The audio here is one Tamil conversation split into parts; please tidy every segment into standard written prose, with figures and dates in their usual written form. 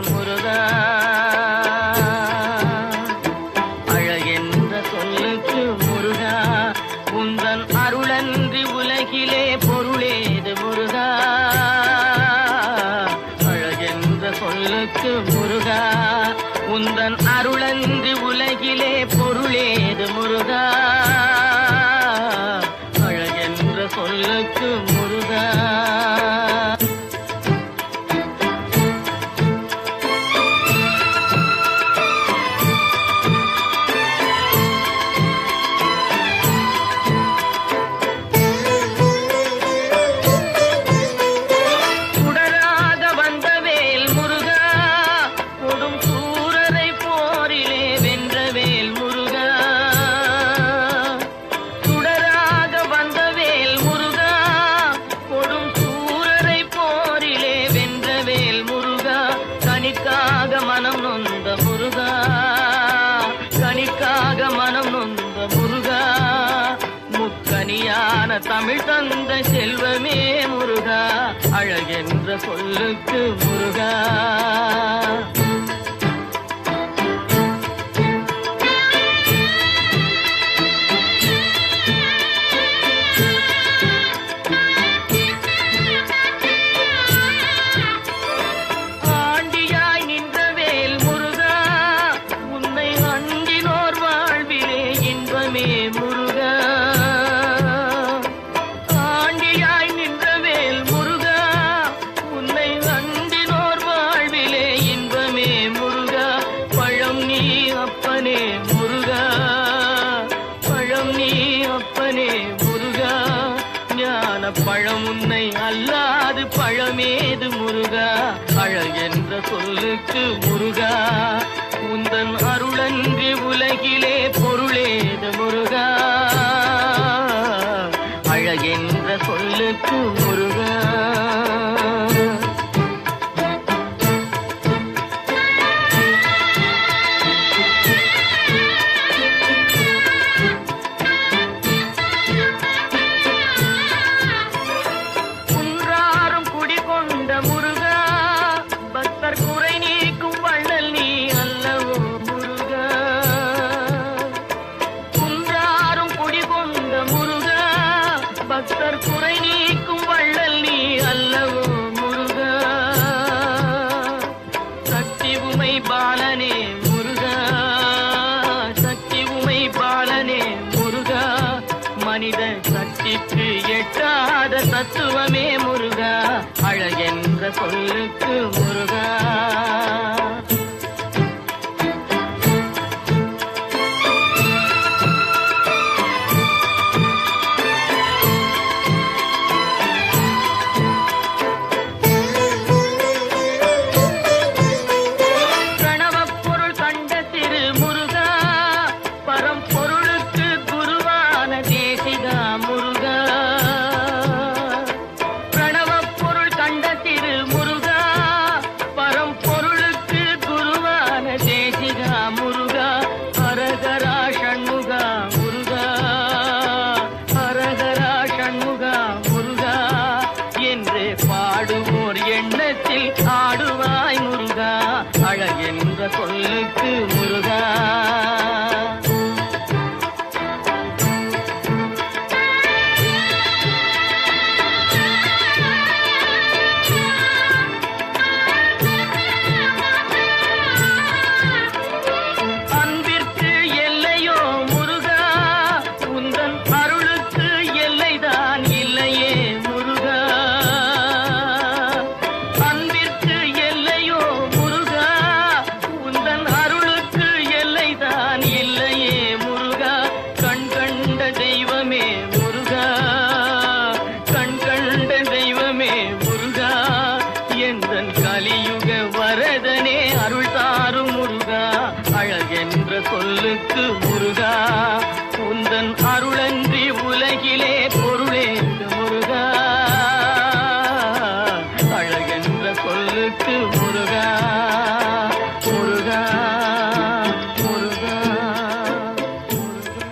முருகா, அழகென்ற சொல்லுக்கு முருகா, உந்தன் அருளன்றி உலகிலே பொருளேது முருகா, அழகென்ற சொல்லுக்கு முருகா, உந்தன் அருளன்றி உலகிலே பொருளேது முருகா, அழகென்ற சொல்லுக்கு முருகா. கனிக்காக மனம் நொந்த முருகா, கனிக்காக மனம் நொந்த முருகா, முக்கனியான தமிழ் தந்த செல்வமே முருகா, அழகென்ற சொல்லுக்கு முருகா. முருகா, ஆண்டியாய் நின்றவேல் முருகா, உன்னை அண்டினோர் வாழ்விலே இன்பமே முருகா, பழம் நீ அப்பனே முருகா, பழம் நீ அப்பனே முருகா, ஞான பழம் உன்னை அல்லாது பழமேது முருகா, அழகென்ற சொல்லுக்கு முருகா, உந்தன் அருளன்றி உலகிலே பொருளேது முருகா, அழகென்ற சொல்லுக்கு முருகா. குன்றாரும் குடிகொண்ட முருகா, பக்தர் குறை நீக்கும் வள்ளல் நீ அல்லவோ முருகா, குன்றாரும் குடிகொண்ட முருகா, பக்தர் குறை நீக்கும் வள்ளல் நீ அல்லவோ முருகா, சக்தி உமை பாலனே முருகா, சக்தி உமை பாலனே முருகா, மனித சக்திக்கு எட்டாத தத்துவமே முருகா, அழகென்ற சொல்லுக்கு முருகா. பாடுவோர் எண்ணத்தில் ஆடுவாய் முருகா, அழகென்ற சொல்லுக்கு முருகா. அன்பிற்கு எல்லையோ முருகா, உந்தன் அருளுக்கு எல்லைதான் இல்லையே முருகா, அன்பிற்கு எல்லையோ முருகா, உந்தன் அருளுக்கு எல்லைதான் இல்லையே முருகா, கண் கண்ட தெய்வமே முருகா, கண் கண்ட தெய்வமே முருகா, எந்தன் கலியுக வரதனே அருள் தாரும் முருகா, அழகென்ற சொல்லுக்கு முருகா, உந்தன் அருளன்றி உலகிலே பொருளேது முருகா, அழகென்ற சொல்லுக்கு முருகா, முருகா, முருகா, முருகா.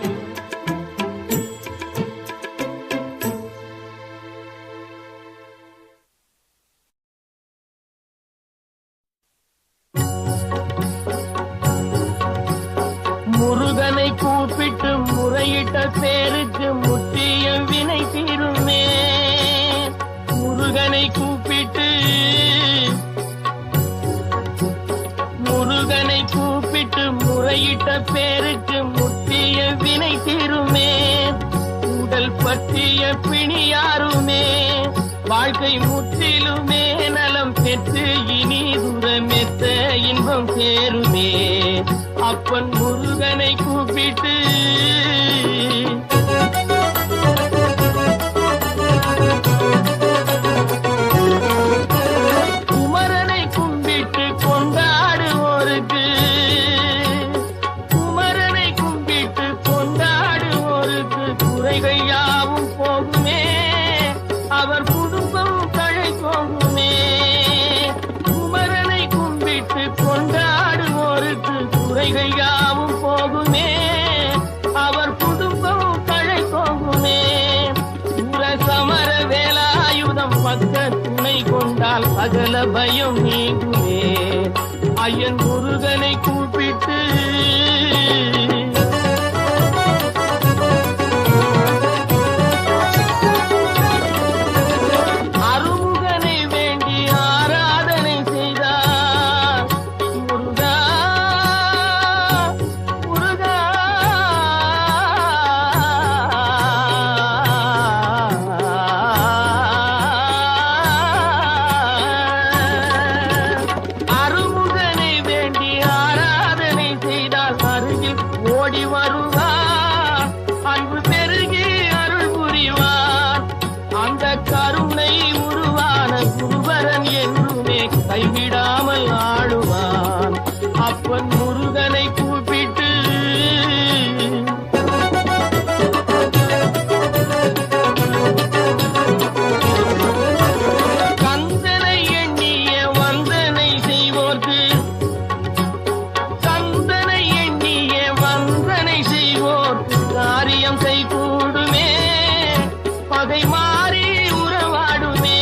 கூப்பிட்டு முறையிட்ட பேருக்கு முற்றிய வினை தீருமே. முருகனை கூப்பிட்டு முறையிட்ட பேருக்கு முற்றிய வினை தீருமே. உடல் பற்றிய பிணியாருமே வாழ்க்கை முற்றிலுமே நலம் பெற்று இனி தூரமெத்த இன்பம் சேருமே. அப்பன் முருகனை கூப்பிட்டு குமரனை கும்பிட்டு கொண்டாடுவோருக்கு குறைகள் யாவும் போகுமே. அவர் குடும்பம் தழை போகுமே. குமரனை கும்பிட்டு கொண்டாடுவோருக்கு குறைகள் யாவும் போகுமே. அவர் குடும்பம் தழை போகுமே. சமர வேலாயுதம் பக்க துணை கொண்டால் சகல பயம் நீங்குமே. ஐயன் முருகனை கூப்பிட்டு ஓடி வருவார். அன்பு பெருகி அருள் புரிவார். அந்த கருணை உருவான குருவரன் என்றுமே கைவிடாமல் ஆளுவான். அப்பன் முருகனை கூப்பிட்டு கந்தனை எண்ணிய வந்தனை செய்வோர்க்கு காரியம் கைகூடுமே. பகை மாறி உறவாடுமே.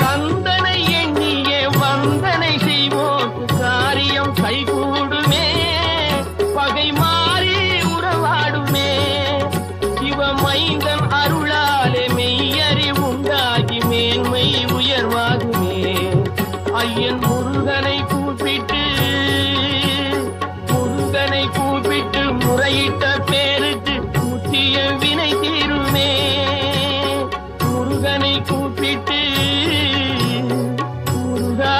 கந்தனை எண்ணிய வந்தனை செய்வோர்க்கு காரியம் கைகூடுமே. பகை மாறி உறவாடுமே. சிவமைந்தன் அருளாலே மெய்யறிவுண்டாகி மேன்மை உயர்வாகுமே. ஐயன் முருகனை கூப்பிட்டு முறையிட்ட பேருக்கு முற்றிய வினை தீருமே. முருகனை கூப்பிட்டு முருகா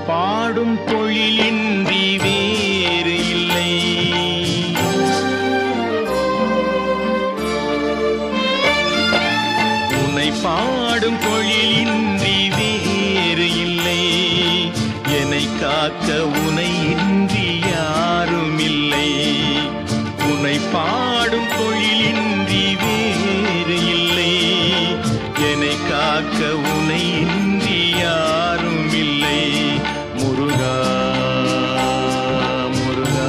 பாடும் தொழிலின்றி வேறு இல்லை. உன்னை பாடும் தொழிலின்றி வேறு இல்லை. என்னை காக்க உனை இன்றி யாரும் இல்லை. உன்னை பாடும் தொழிலின்றி வேறு இல்லை. என்னை காக்க உனை இன்றி யாரும் இல்லை. முருகா முருகா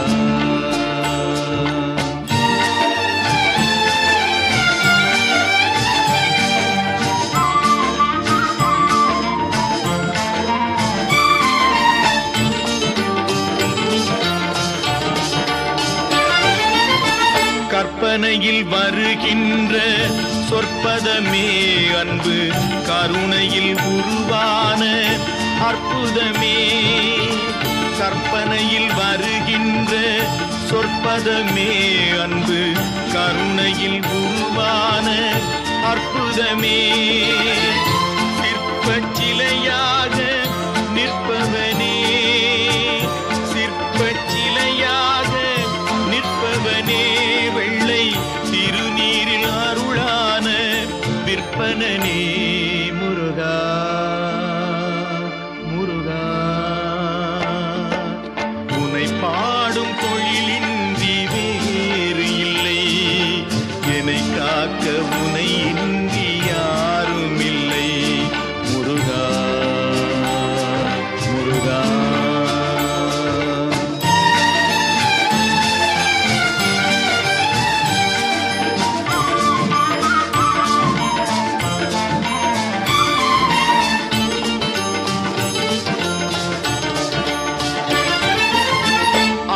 கற்பனையில் வருகின்ற சொற்பதமே அன்பு. கருணையில் உருவான அற்புதமே. கற்பனையில் வருகின்ற சொற்பதமே அன்பு கருணையில் உருவான அற்புதமே சிற்பச் சிலையாக நிற்பவனே சிற்பச் சிலையாக நிற்பவனே வெள்ளை திருநீரில் அருளான விற்பனனே முருகா முருகா உனை பாடும் தொழிலின்றி வேறு இல்லை என்னை காக்க உனை இன்றி யாரும் இல்லை முருகா முருகா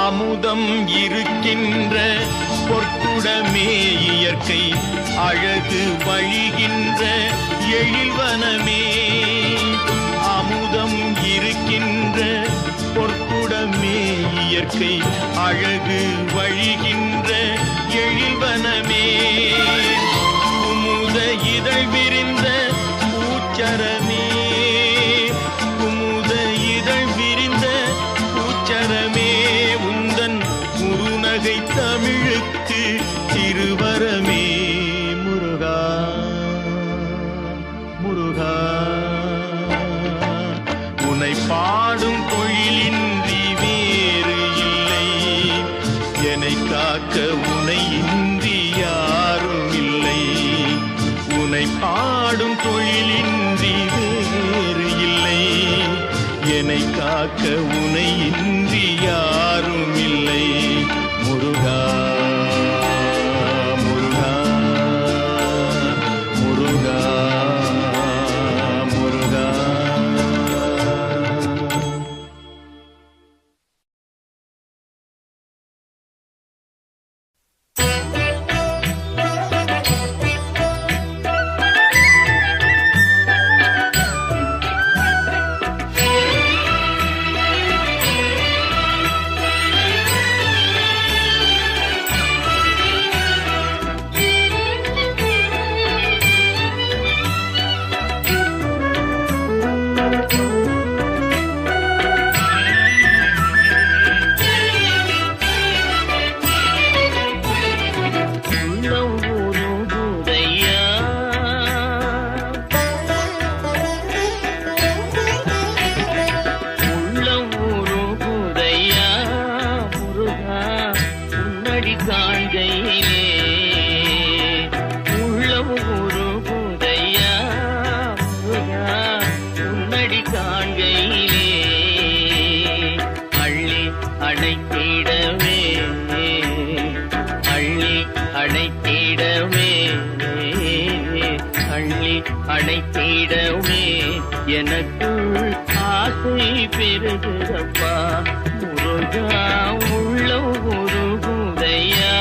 அமுதம் இருக்கின்ற பொற்குடமே இயற்கை அழகு வழிகின்ற எழில்வனமே அமுதம் இருக்கின்ற பொற்குடமே இயற்கை அழகு வழிகின்ற எழில்வனமே குமுத இதழ் விரிந்த பூச்சரமே குமுத இதழ் விரிந்த பூச்சரமே உந்தன் குறுநகை தமிழுக்கு திருவரமே முருகா முருகா உனை பாடும் தொழிலின்றி வேறு இல்லை என்னை காக்க உனை இன்றி யாரும் இல்லை உனை பாடும் தொழிலின்றி வேறு இல்லை என்னை காக்க உனை இன்றி யாரும் இல்லை முருகா முருகா முருகா முருகா அணைத்திடவே எனக்குள் ஆசை பெருகுதப்பா முருகா உள்ள உருகுதையா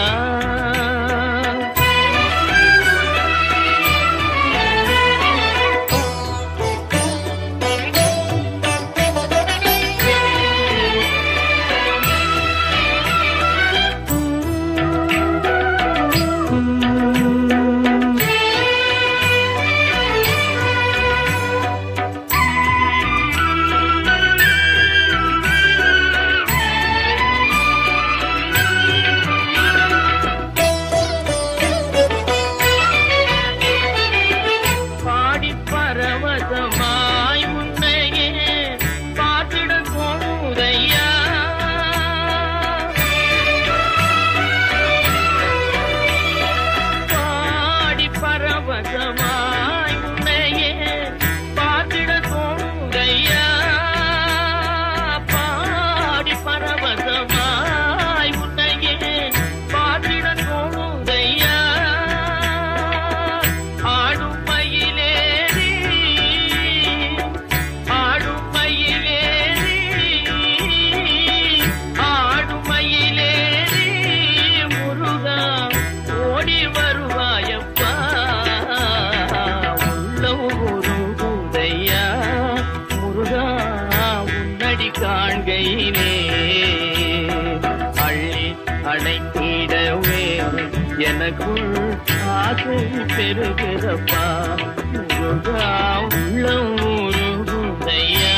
எனக்குள் ஆசை பெருகிறப்பா முருகா உள்ளம் உருகுதையா.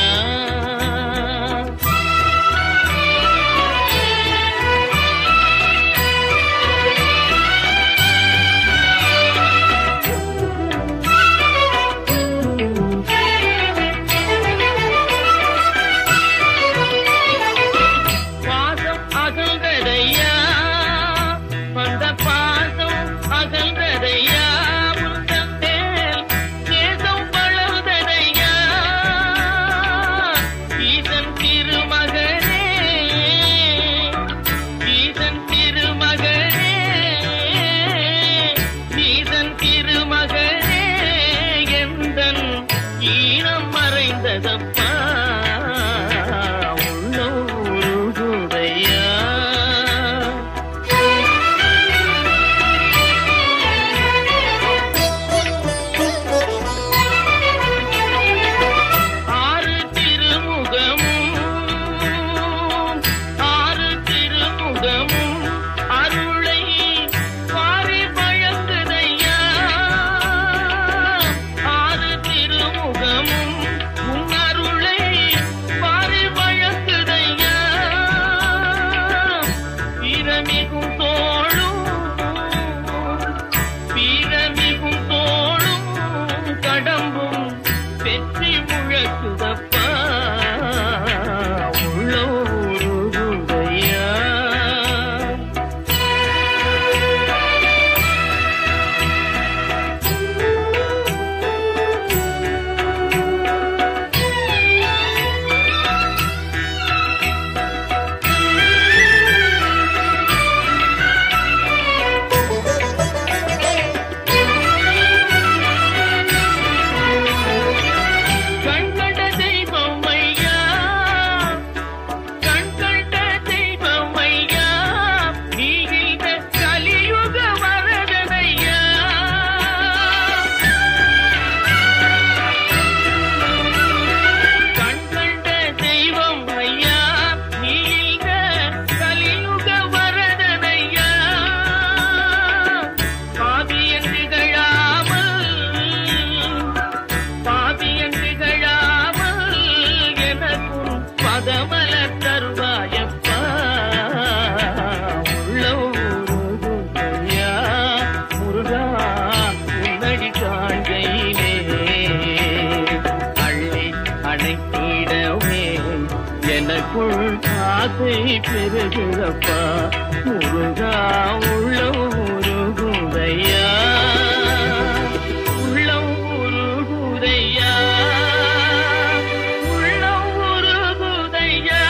ஆசை பெருகிறப்பா முருகா உள்ளம் உருகுதையா உள்ளம் உருகுதையா உள்ளம் உருகுதையா.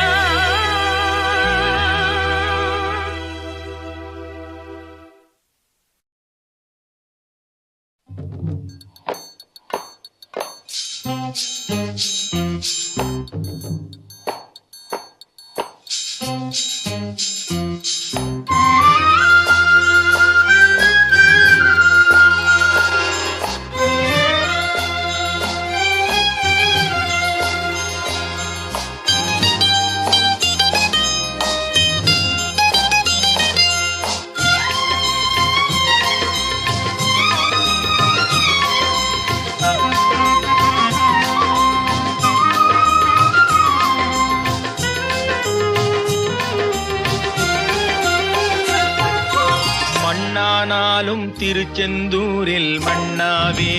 மண்ணானாலும் திருச்செந்தூரில் மண்ணாவே,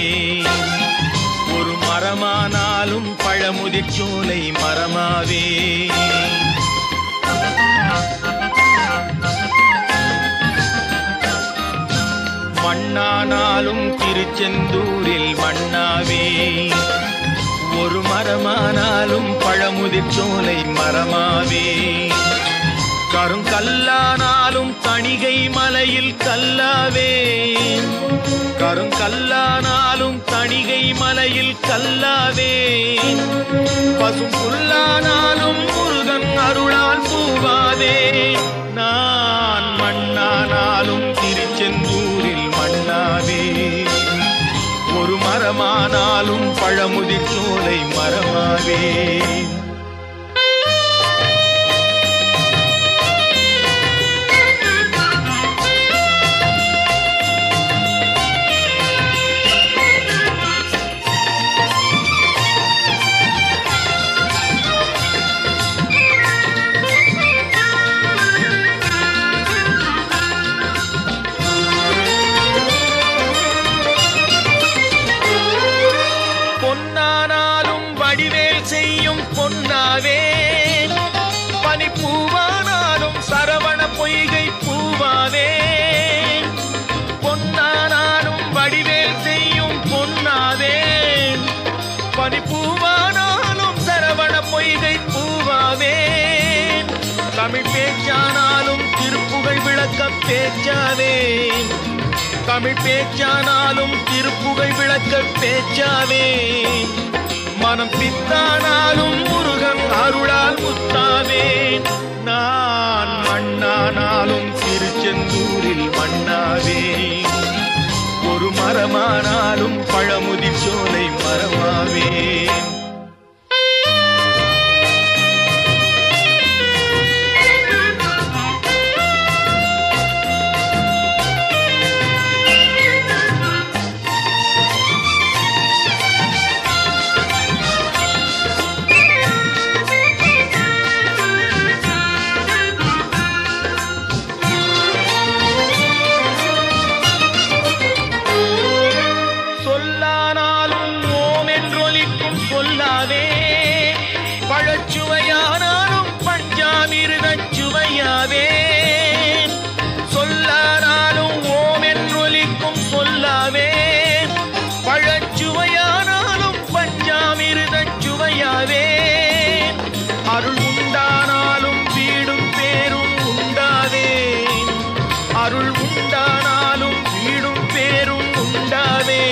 ஒரு மரமானாலும் பழமுதிர்ச்சோலை மரமாவே. மண்ணானாலும் திருச்செந்தூரில் மண்ணாவே, ஒரு மரமானாலும் பழமுதிர்ச்சோலை மரமாவே. கருங்கல்லானாலும் தணிகை மலையில் கல்லாவே, கருங்கல்லானாலும் தணிகை மலையில் கல்லாவே. பசும் புல்லானாலும் முருகன் அருளால் பூவாவே. நான் மண்ணானாலும் திருச்செந்தூரில் மண்ணாவே, ஒரு மரமானாலும் பழமுதிர்ச்சோலை மரமாவே. வடிவேல் செய்யும் பொன்னாவே பனிப்பூவானாலும் சரவண பொய்கை பூவாவே பொன்னானாலும் வடிவேல் செய்யும் பொன்னாவே பனிப்பூவானாலும் சரவண பொய்கை பூவாவே தமிழ் பேச்சானாலும் திருப்புகழ் விளக்க பேச்சாவே தமிழ் பேச்சானாலும் திருப்புகழ் விளக்க பேச்சாவே மனம் பித்தானாலும் முருகன் அருளால் முத்தாவேன் நான் மண்ணானாலும் திருச்செந்தூரில் மண்ணாவே ஒரு மரமானாலும் பழமுதிர் சோலை மரமாவே பழச்சுவையானாலும் பஞ்சாமிர்தச் சுவையாவே சொல்லானாலும் ஓம் என்றொலிக்கும் சொல்லாவே பழச்சுவையானாலும் பஞ்சாமிர்தச் சுவையாவே அருள் உண்டானாலும் வீடும் பேரும் உண்டாவே அருள் உண்டானாலும் வீடும் பேரும் உண்டாவே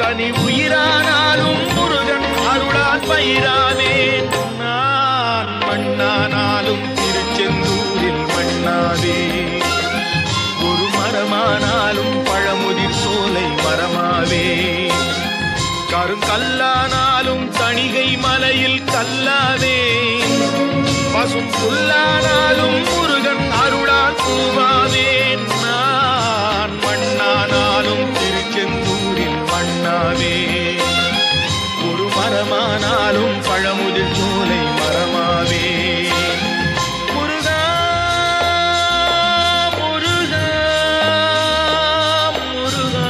தனி உயிரானாலும் முருகன் அருளால் பயிராவேன் நான் மண்ணானாலும் திருச்செந்தூரில் மண்ணாவே ஒரு மரமானாலும் பழமுதிர் சோலை மரமாவே கருங்கல்லானாலும் தணிகை மலையில் கல்லாவே பசும் புல்லானாலும் முருகன் அருளால் பூவாவேன் நான் மண்ணானாலும் திருச்செந்தூரில் மண்ணாவே ஒரு மரமானாலும் பழமுதிர் சோலை மரமாவே முருகா முருகா முருகா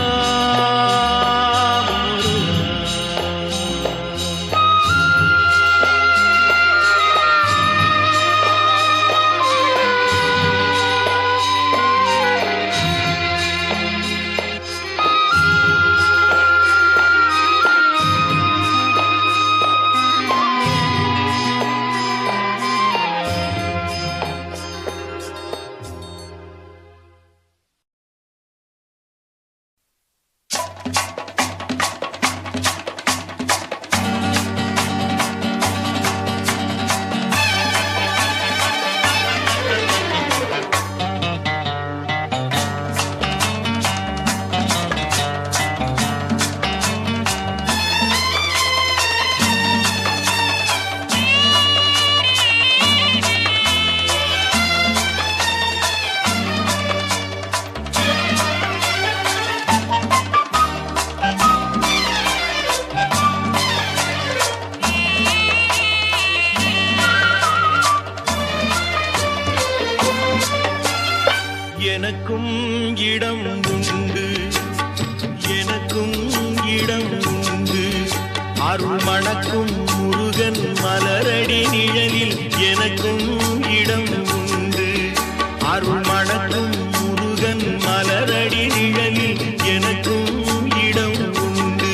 எனக்கும் இடம் உண்டு எனக்கும் இடம் உண்டு அருள் மணக்கும் முருகன் மலரடி நிழலில் எனக்கும் இடம் உண்டு அருள் மணக்கும் முருகன் மலரடி நிழலில் எனக்கும் இடம் உண்டு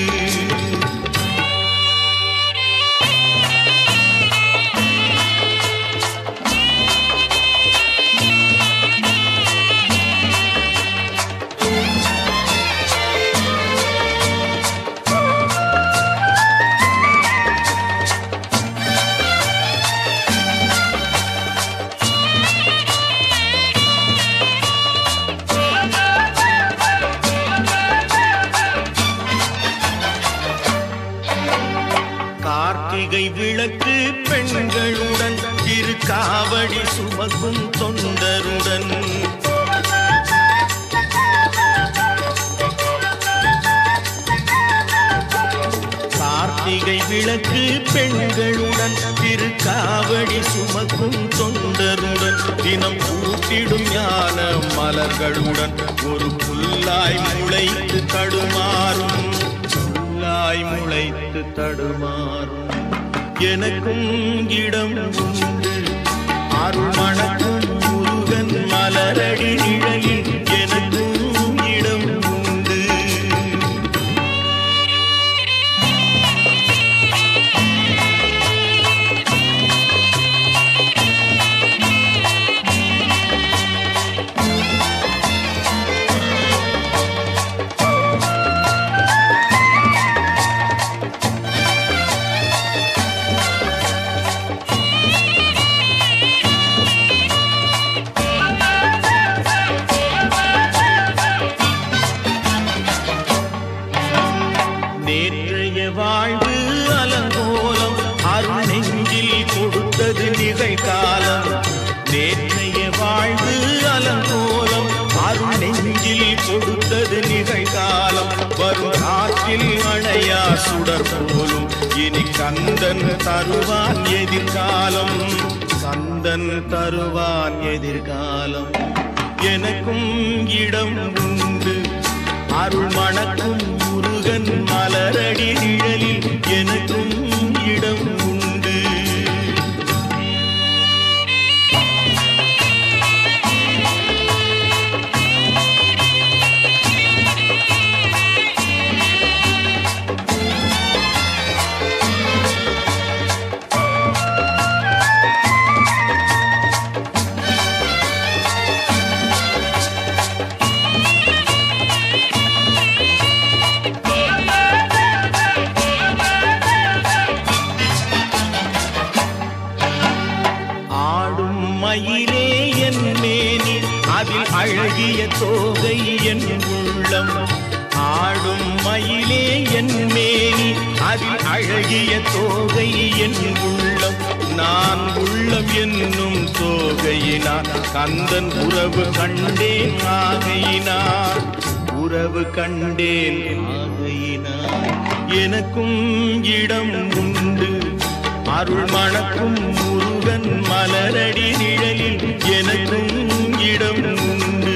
கார்த்திகை விளக்கு பெண்களுடன் திருக்காவடி சுமக்கும் தொண்டருடன் கார்த்திகை விளக்கு பெண்களுடன் திருக்காவடி சுமக்கும் தொண்டருடன் தினம் பூத்திடும் ஞான மலர்களுடன் ஒரு புல்லாய் முளைத்து தடுமாறும் புல்லாய் முளைத்து தடுமாறும் எனக்கும் இடம் உண்டு. அருள் மணக்கும் முருகன் மலரடி நிழலில் எனக்கும் இடம் உண்டு. நேற்றைய வாழ்வு அலங்கோலம் அருள் நெஞ்சில் கொடுத்தது நிகழ்காலம். நேற்றைய வாழ்வு அலங்கோலம் அருள் நெஞ்சில் கொடுத்தது நிகழ்காலம். வரும் காற்றில் அணையா சுடர் போலும் இனி கந்தன் தருவான் எதிர்காலம். கந்தன் தருவான் எதிர்காலம். எனக்கும் இடம் உண்டு. அருள் மணக்கும் முருகன் மலரடி நிழலில் எனக்கும் இடம் உண்டு. மயிலே என் மேனி அதில் அழகிய தோகை என் உள்ளம். ஆடும் மயிலே என் மேனி அதில் அழகிய தோகை என் உள்ளம். நான் உள்ளம் என்னும் தோகையினார் கந்தன் உறவு கண்டேன் ஆகையினார். உறவு கண்டேன் ஆகையினார். எனக்கும் இடம் உண்டு. அருள் மணக்கும் முருகன் மலரடி நிழலில் எனக்கும் இடம் உண்டு.